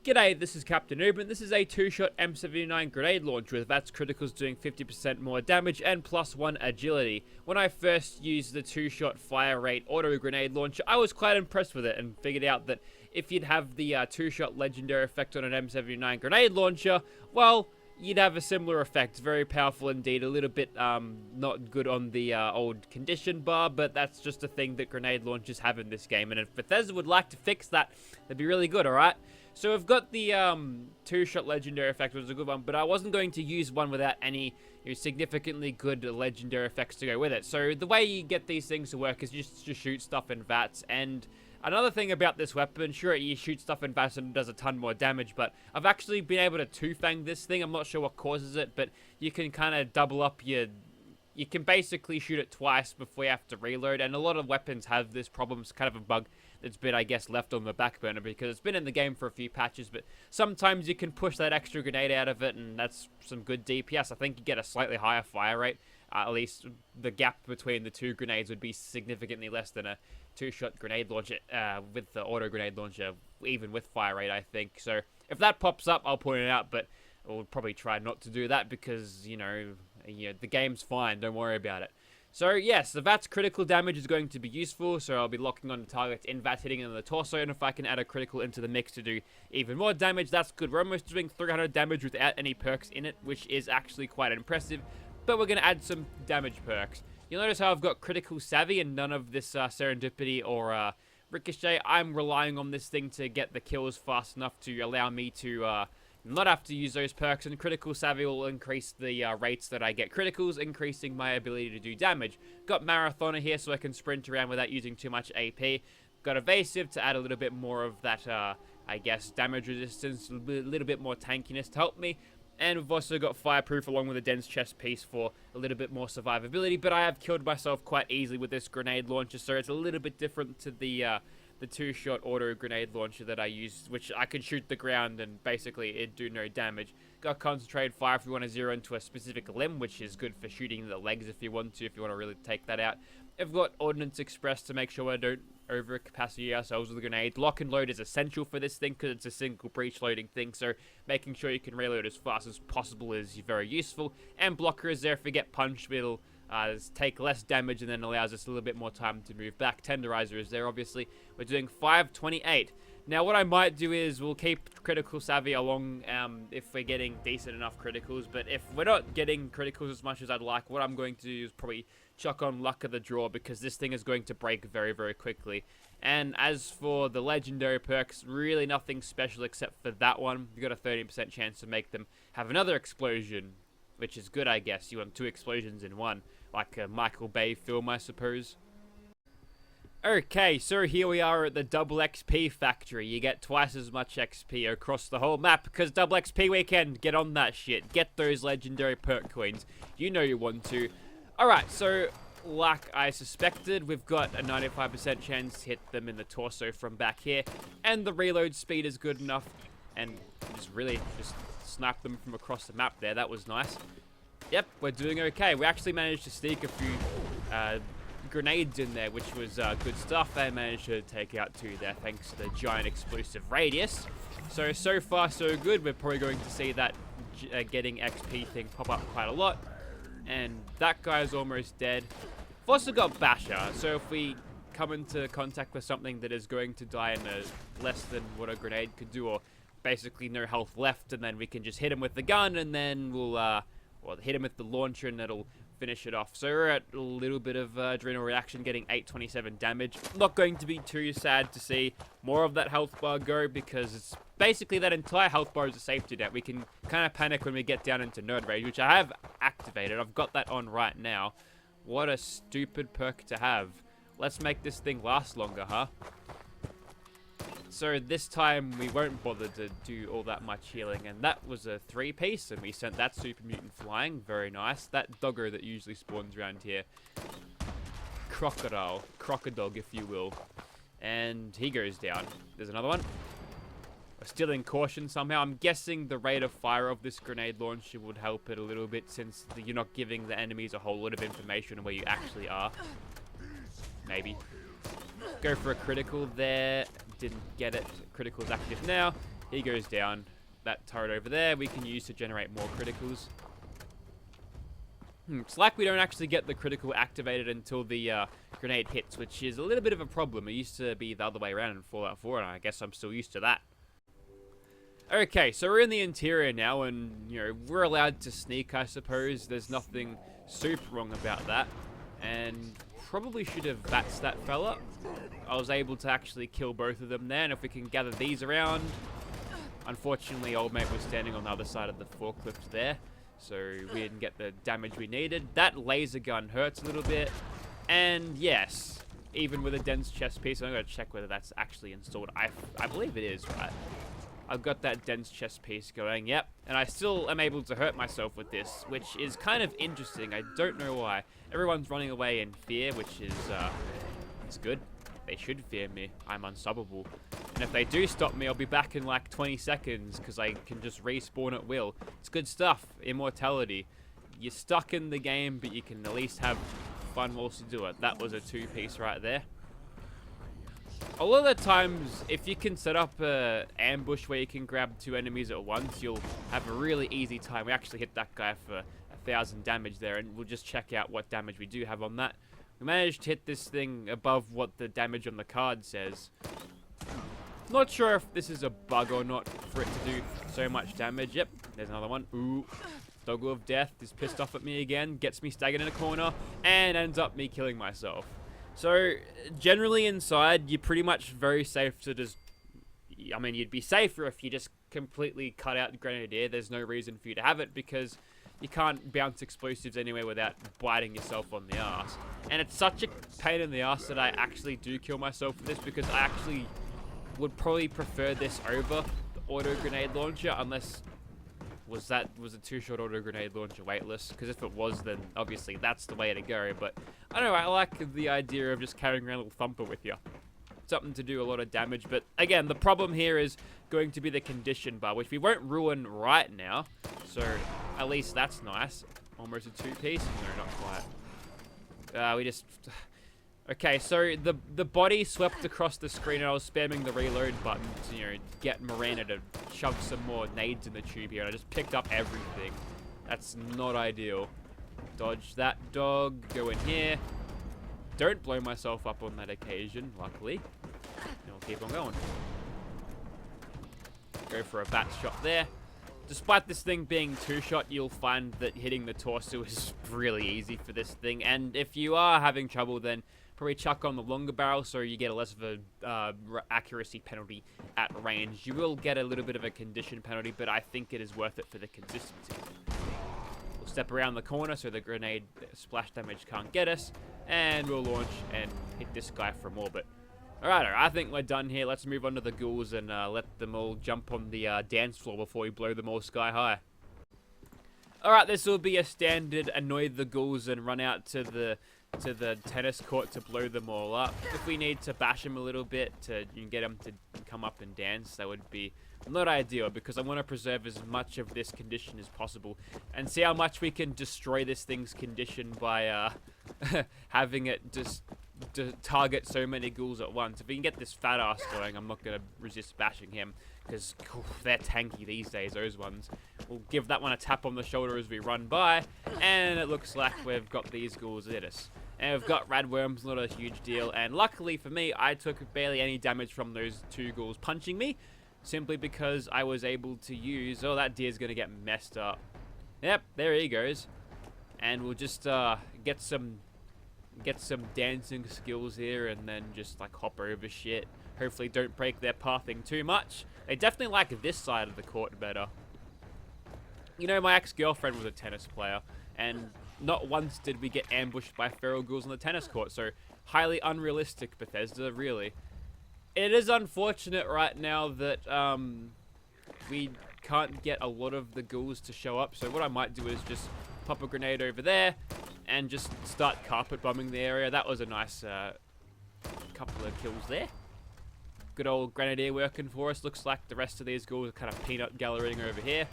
G'day, this is Captainoob, and this is a 2-shot M79 grenade launcher with VATS criticals doing 50% more damage and +1 agility. When I first used the 2-shot fire rate auto grenade launcher, I was quite impressed with it and figured out that if you'd have the 2-shot legendary effect on an M79 grenade launcher, well, you'd have a similar effect. Very powerful indeed, a little bit not good on the old condition bar, but that's just a thing that grenade launchers have in this game, and if Bethesda would like to fix that, that'd be really good, alright? So we've got the 2-shot legendary effect, which is a good one, but I wasn't going to use one without any significantly good legendary effects to go with it. So the way you get these things to work is just to shoot stuff in VATS. And another thing about this weapon, sure, you shoot stuff in VATS and it does a ton more damage, but I've actually been able to two-fang this thing. I'm not sure what causes it, but you can kind of double up your... You can basically shoot it twice before you have to reload, and a lot of weapons have this problem. It's kind of a bug that's been, I guess, left on the back burner because it's been in the game for a few patches, but sometimes you can push that extra grenade out of it, and that's some good DPS. I think you get a slightly higher fire rate. At least the gap between the two grenades would be significantly less than a 2-shot grenade launcher with the auto grenade launcher, even with fire rate, I think. So if that pops up, I'll point it out, but we'll probably try not to do that because, you know, the game's fine. Don't worry about it. So yes, the VATS critical damage is going to be useful, so I'll be locking on the targets in VATS hitting in the torso, and if I can add a critical into the mix to do even more damage, that's good. We're almost doing 300 damage without any perks in it, which is actually quite impressive, but we're going to add some damage perks. You'll notice how I've got critical savvy and none of this serendipity or ricochet. I'm relying on this thing to get the kills fast enough to allow me to not have to use those perks, and critical savvy will increase the rates that I get criticals, increasing my ability to do damage. Got marathoner here so I can sprint around without using too much AP. Got evasive to add a little bit more of that, I guess, damage resistance, a little bit more tankiness to help me. And we've also got fireproof along with a dense chest piece for a little bit more survivability, but I have killed myself quite easily with this grenade launcher, so it's a little bit different to the 2-shot auto grenade launcher that I used, which I could shoot the ground and basically it'd do no damage. Got concentrated fire if you want to zero into a specific limb, which is good for shooting the legs if you want to really take that out. I've got Ordnance Express to make sure I don't overcapacity ourselves with the grenade. Lock and load is essential for this thing because it's a single breach loading thing, so making sure you can reload as fast as possible is very useful. And blocker is there if we get punched, it'll take less damage and then allows us a little bit more time to move back. Tenderizer is there, obviously. We're doing 528. Now, what I might do is we'll keep critical savvy along if we're getting decent enough criticals, but if we're not getting criticals as much as I'd like, what I'm going to do is probably chuck on luck of the draw because this thing is going to break very, very quickly. And as for the legendary perks, really nothing special except for that one. You've got a 30% chance to make them have another explosion, which is good, I guess. You want 2 explosions in one, like a Michael Bay film, I suppose. Okay, so here we are at the double XP factory. You get twice as much XP across the whole map because double XP weekend. Get on that shit. Get those legendary perk coins. You know you want to. Alright, so like I suspected, we've got a 95% chance to hit them in the torso from back here, and the reload speed is good enough, and just snipe them from across the map there. That was nice. Yep, we're doing okay. We actually managed to sneak a few grenades in there, which was good stuff. I managed to take out 2 there thanks to the giant explosive radius. So far so good. We're probably going to see that getting XP thing pop up quite a lot. And that guy is almost dead. We've also got Basher, so if we come into contact with something that is going to die in less than what a grenade could do, or basically no health left, and then we can just hit him with the gun, and then we'll hit him with the launcher, and it'll finish it off. So we're at a little bit of adrenal reaction, getting 827 damage. Not going to be too sad to see more of that health bar go, because it's basically that entire health bar is a safety net. We can kind of panic when we get down into nerd rage, which I have activated. I've got that on right now. What a stupid perk to have. Let's make this thing last longer, huh? So this time we won't bother to do all that much healing, and that was a 3-piece, and we sent that super mutant flying. Very nice. That doggo that usually spawns around here. Crocodile, if you will. And he goes down. There's another one. We're still in caution somehow. I'm guessing the rate of fire of this grenade launcher would help it a little bit, since you're not giving the enemies a whole lot of information on where you actually are. Maybe. Go for a critical there. Didn't get it. Critical's active now. He goes down. That turret over there we can use to generate more criticals. It's like we don't actually get the critical activated until the grenade hits, which is a little bit of a problem. It used to be the other way around in Fallout 4, and I guess I'm still used to that. Okay, so we're in the interior now, and, you know, we're allowed to sneak, I suppose. There's nothing super wrong about that. And probably should have vatsed that fella. I was able to actually kill both of them there, and if we can gather these around. Unfortunately, old mate was standing on the other side of the forklift there, so we didn't get the damage we needed. That laser gun hurts a little bit, and yes, even with a dense chest piece, I'm going to check whether that's actually installed. I believe it is, right? I've got that dense chest piece going, yep, and I still am able to hurt myself with this, which is kind of interesting. I don't know why. Everyone's running away in fear, which is, it's good. They should fear me. I'm unstoppable. And if they do stop me, I'll be back in like 20 seconds because I can just respawn at will. It's good stuff. Immortality. You're stuck in the game, but you can at least have fun whilst you do it. That was a 2-piece right there. A lot of the times, if you can set up an ambush where you can grab 2 enemies at once, you'll have a really easy time. We actually hit that guy for 1,000 damage there, and we'll just check out what damage we do have on that. We managed to hit this thing above what the damage on the card says. Not sure if this is a bug or not for it to do so much damage. Yep, there's another one. Ooh, Doggo of Death is pissed off at me again, gets me staggered in a corner, and ends up me killing myself. So, generally inside, you're pretty much very safe to just... I mean, you'd be safer if you just completely cut out the Grenadier. There's no reason for you to have it because you can't bounce explosives anywhere without biting yourself on the ass. And it's such a pain in the ass that I actually do kill myself with this because I actually would probably prefer this over the auto grenade launcher, unless was a 2-shot auto grenade launcher weightless, because if it was, then obviously that's the way to go. But I don't know, I like the idea of just carrying around a little thumper with you. Something to do a lot of damage, but again, the problem here is going to be the condition bar, which we won't ruin right now, so at least that's nice. Almost a 2-piece? No, not quite. We just... Okay, so the body swept across the screen, and I was spamming the reload button to, you know, get Miranda to shove some more nades in the tube here, and I just picked up everything. That's not ideal. Dodge that dog, go in here. Don't blow myself up on that occasion, luckily. And we'll keep on going. Go for a bat shot there. Despite this thing being 2-shot, you'll find that hitting the torso is really easy for this thing. And if you are having trouble, then probably chuck on the longer barrel so you get a less of a accuracy penalty at range. You will get a little bit of a condition penalty, but I think it is worth it for the consistency. We'll step around the corner so the grenade splash damage can't get us. And we'll launch and hit this guy from orbit. Alright, I think we're done here. Let's move on to the ghouls and let them all jump on the dance floor before we blow them all sky high. Alright, this will be a standard annoy the ghouls and run out to the tennis court to blow them all up. If we need to bash them a little bit to get them to come up and dance, that would be not ideal, because I want to preserve as much of this condition as possible and see how much we can destroy this thing's condition by having it just to target so many ghouls at once. If we can get this fat ass going, I'm not going to resist bashing him, because they're tanky these days, those ones. We'll give that one a tap on the shoulder as we run by, and it looks like we've got these ghouls at us. And we've got radworms, not a huge deal, and luckily for me, I took barely any damage from those 2 ghouls punching me, simply because I was able to use... Oh, that deer's going to get messed up. Yep, there he goes. And we'll just get some dancing skills here, and then just like hop over shit. Hopefully don't break their pathing too much. They definitely like this side of the court better. You know, my ex-girlfriend was a tennis player, and not once did we get ambushed by feral ghouls on the tennis court, so highly unrealistic, Bethesda, really. It is unfortunate right now that we can't get a lot of the ghouls to show up, so what I might do is just pop a grenade over there and just start carpet bombing the area. That was a nice couple of kills there. Good old Grenadier working for us. Looks like the rest of these ghouls are kind of peanut gallerying over here.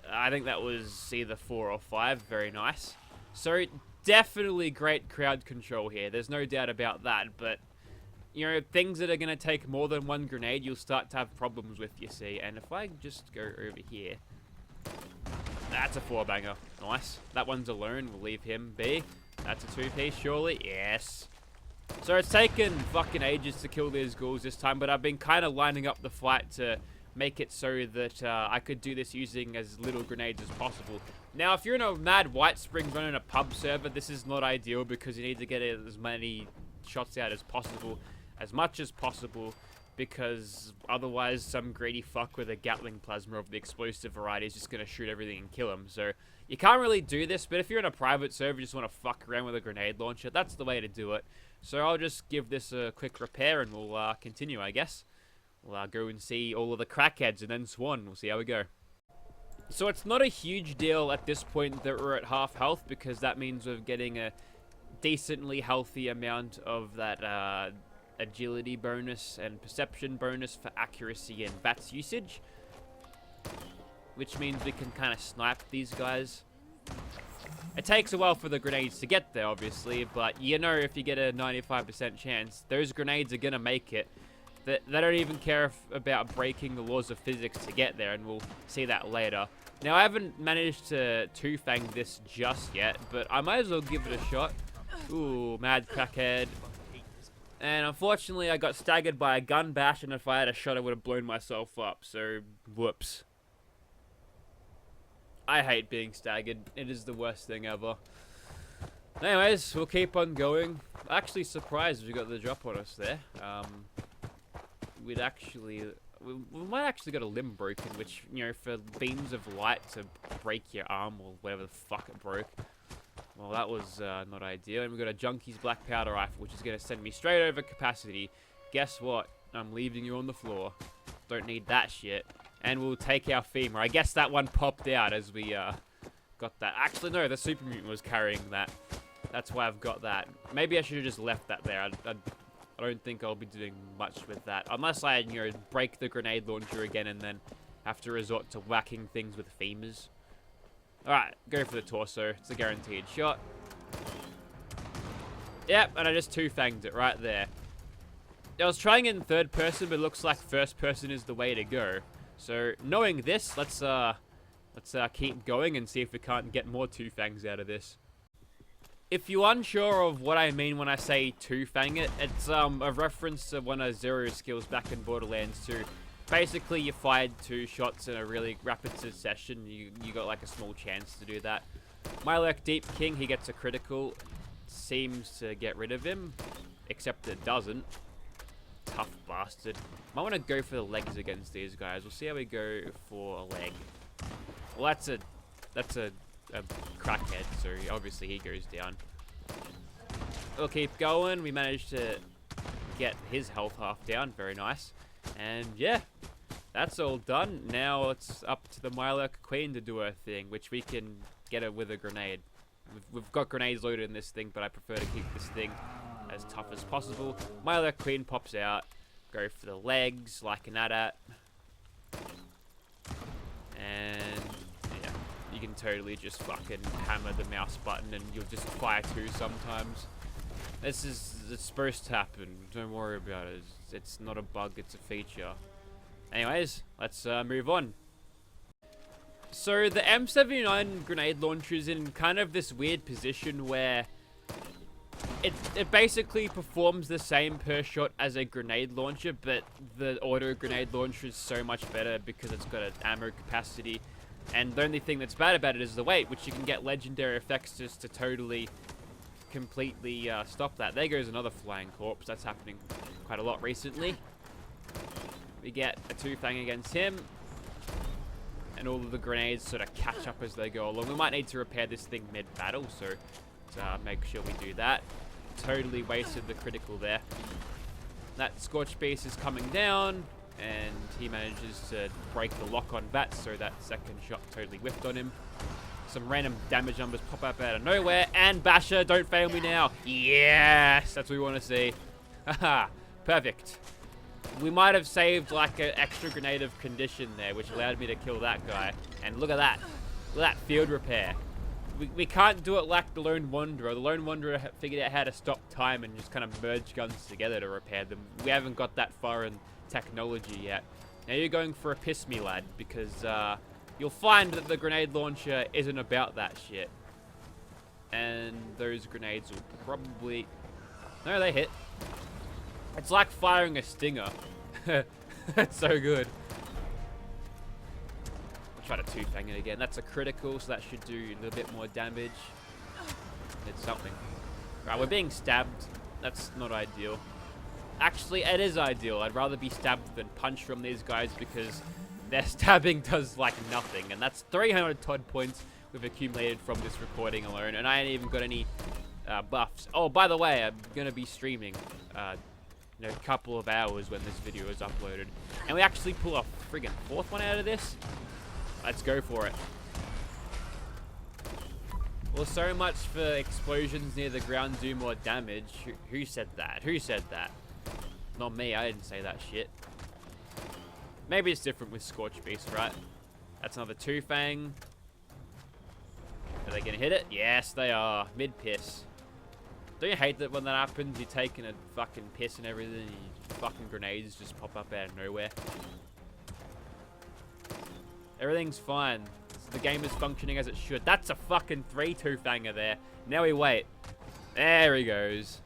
I think that was either 4 or 5. Very nice. So definitely great crowd control here. There's no doubt about that, but you know, things that are going to take more than one grenade, you'll start to have problems with, you see. And if I just go over here, that's a 4-banger. Nice. That one's alone. We'll leave him be. That's a 2-piece, surely. Yes. So it's taken fucking ages to kill these ghouls this time, but I've been kind of lining up the fight to make it so that I could do this using as little grenades as possible. Now, if you're in a Mad White Spring running a pub server, this is not ideal because you need to get as many shots out as possible, as much as possible, because otherwise some greedy fuck with a Gatling plasma of the explosive variety is just going to shoot everything and kill him. So you can't really do this, but if you're in a private server, you just want to fuck around with a grenade launcher, that's the way to do it. So I'll just give this a quick repair and we'll continue, I guess. We'll go and see all of the crackheads and then Swan. We'll see how we go. So it's not a huge deal at this point that we're at half health, because that means we're getting a decently healthy amount of that agility bonus and perception bonus for accuracy and VATS usage, which means we can kind of snipe these guys. It takes a while for the grenades to get there, obviously, but you know, if you get a 95% chance, those grenades are gonna make it. They don't even care about breaking the laws of physics to get there, and we'll see that later. Now, I haven't managed to two-fang this just yet, but I might as well give it a shot. Ooh, mad crackhead. And unfortunately, I got staggered by a gun bash, and if I had a shot, I would have blown myself up, so whoops. I hate being staggered. It is the worst thing ever. Anyways, we'll keep on going. Actually surprised we got the drop on us there. We might actually got a limb broken, which, you know, for beams of light to break your arm or whatever the fuck it broke. Well, that was not ideal. And we got a Junkie's black powder rifle, which is going to send me straight over capacity. Guess what? I'm leaving you on the floor. Don't need that shit. And we'll take our femur. I guess that one popped out as we got that. Actually, no, the super mutant was carrying that. That's why I've got that. Maybe I should have just left that there. I don't think I'll be doing much with that. Unless I, you know, break the grenade launcher again and then have to resort to whacking things with femurs. Alright, go for the torso. It's a guaranteed shot. Yep, and I just two-fanged it right there. I was trying it in third person, but it looks like first person is the way to go. So, knowing this, let's keep going and see if we can't get more two-fangs out of this. If you're unsure of what I mean when I say two-fang it, it's a reference to one of Zero's skills back in Borderlands 2. Basically, you fired 2 shots in a really rapid succession. You got like a small chance to do that. Mylek Deep King, he gets a critical. Seems to get rid of him, except it doesn't. Tough bastard. Might want to go for the legs against these guys. We'll see how we go for a leg. Well, that's a crackhead, so obviously he goes down. We'll keep going. We managed to get his health half down. Very nice. And yeah, that's all done. Now it's up to the Mylek Queen to do her thing, which we can get her with a grenade. We've got grenades loaded in this thing, but I prefer to keep this thing as tough as possible. Mylek Queen pops out. Go for the legs, like an AT-AT. And yeah, you can totally just fucking hammer the mouse button and you'll just fire 2 sometimes. It's supposed to happen. Don't worry about it. It's not a bug, it's a feature. Anyways, let's move on. So the M79 grenade launcher is in kind of this weird position where it basically performs the same per shot as a grenade launcher, but the auto grenade launcher is so much better because it's got an ammo capacity. And the only thing that's bad about it is the weight, which you can get legendary effects just to totally completely stop that. There goes another flying corpse. That's happening quite a lot recently. We get a two-fang against him, and all of the grenades sort of catch up as they go along. We might need to repair this thing mid-battle, so make sure we do that. Totally wasted the critical there. That Scorch Beast is coming down, and he manages to break the lock on VATS, so that second shot totally whiffed on him. Some random damage numbers pop up out of nowhere, and Basher, don't fail me now. Yes, that's what we want to see. Haha, perfect. We might have saved like an extra grenade of condition there, which allowed me to kill that guy. And look at that. Look at that field repair. we can't do it like the Lone Wanderer. The Lone Wanderer figured out how to stop time and just kind of merge guns together to repair them. We haven't got that far in technology yet. Now you're going for a piss me, lad, because you'll find that the grenade launcher isn't about that shit. And those grenades will probably... No, they hit. It's like firing a stinger. That's so good. I'll try to two-fang it again. That's a critical, so that should do a little bit more damage. It's something. Right, we're being stabbed. That's not ideal. Actually, it is ideal. I'd rather be stabbed than punched from these guys because their stabbing does, like, nothing. And that's 300 Todd points we've accumulated from this recording alone. And I ain't even got any buffs. Oh, by the way, I'm going to be streaming in a couple of hours when this video is uploaded. And we actually pull a friggin' fourth one out of this. Let's go for it. Well, so much for explosions near the ground do more damage. Who said that? Who said that? Not me, I didn't say that shit. Maybe it's different with Scorch Beast, right? That's another two-fang. Are they gonna hit it? Yes, they are. Mid-piss. Don't you hate that when that happens? You're taking a fucking piss and everything, and your fucking grenades just pop up out of nowhere. Everything's fine. The game is functioning as it should. That's a fucking 3 two-fanger there. Now we wait. There he goes.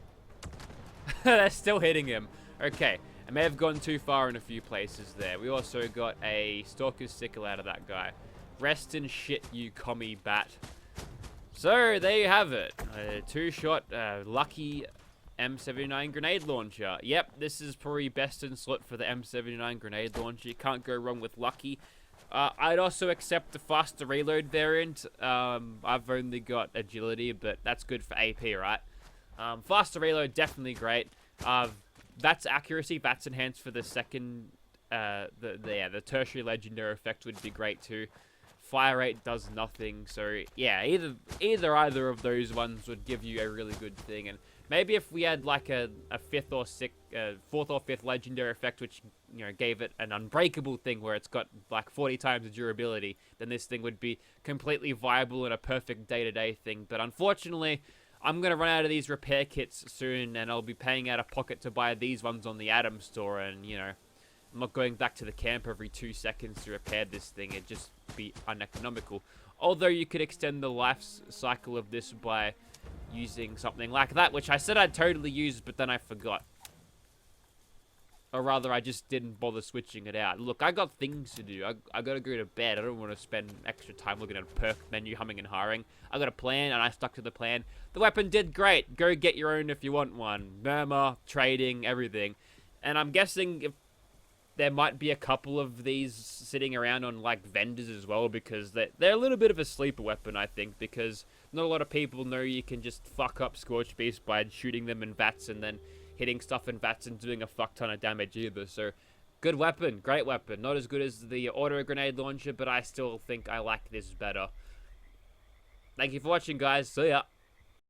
They're still hitting him. Okay. I may have gone too far in a few places there. We also got a Stalker's Sickle out of that guy. Rest in shit, you commie bat. So, there you have it. A two-shot, lucky M79 grenade launcher. Yep, this is probably best in slot for the M79 grenade launcher. You can't go wrong with lucky. I'd also accept the faster reload variant. I've only got agility, but that's good for AP, right? Faster reload, definitely great. That's accuracy. That's enhanced for the second. The tertiary legendary effect would be great too. Fire rate does nothing, so yeah, either of those ones would give you a really good thing. And maybe if we had like a fourth or fifth legendary effect, which gave it an unbreakable thing where it's got like 40 times the durability, then this thing would be completely viable and a perfect day-to-day thing. But unfortunately, I'm gonna run out of these repair kits soon, and I'll be paying out of pocket to buy these ones on the Atom store, and I'm not going back to the camp every 2 seconds to repair this thing. It'd just be uneconomical. Although you could extend the life cycle of this by using something like that, which I said I'd totally use, but then I forgot. Or rather, I just didn't bother switching it out. Look, I got things to do. I gotta go to bed. I don't want to spend extra time looking at a perk menu, humming and hawing. I got a plan, and I stuck to the plan. The weapon did great. Go get your own if you want one. Murmur, trading, everything. And I'm guessing if there might be a couple of these sitting around on, like, vendors as well, because they're a little bit of a sleeper weapon, I think, because not a lot of people know you can just fuck up Scorch Beast by shooting them in VATS and then hitting stuff in VATS and doing a fuck ton of damage either. So, good weapon, great weapon. Not as good as the auto grenade launcher, but I still think I like this better. Thank you for watching, guys. See ya.